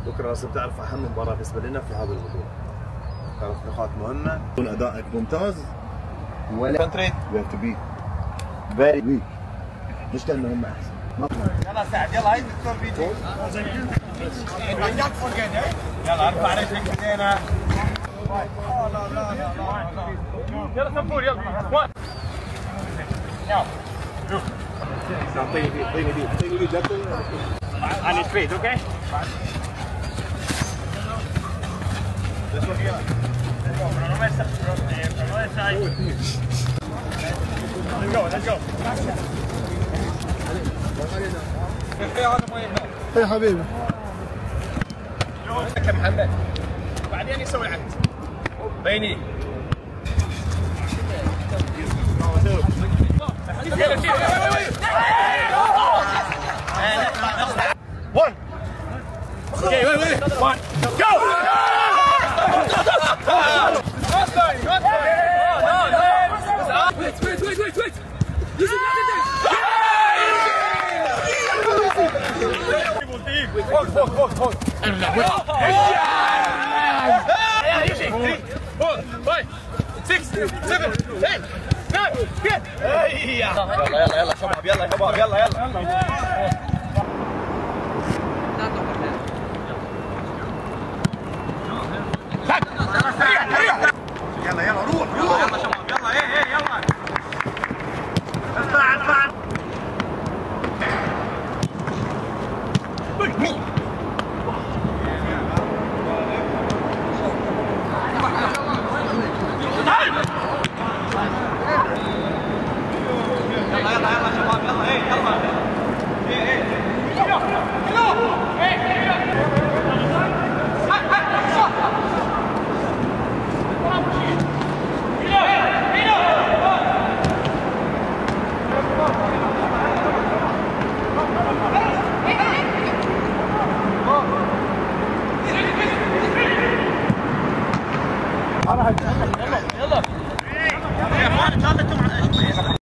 بكره لازم تعرف اهم مباراه بالنسبه لنا في هذا البطوله. تعرف نقاط مهمه، يكون ادائك ممتاز ولا كونتريت يو هاف تو بي فيري ويك، مش لانه هم احسن. يلا سعد يلا هاي الدكتور بيجي. يلا ارفع رجلك بدينا. لا لا لا يلا سبور يلا. يلا اعطيني دي على الفيد اوكي. يا حبيبي يا محمد بعدين يسوي العكس بيني one okay wait one go wait hold يلا شباب يلا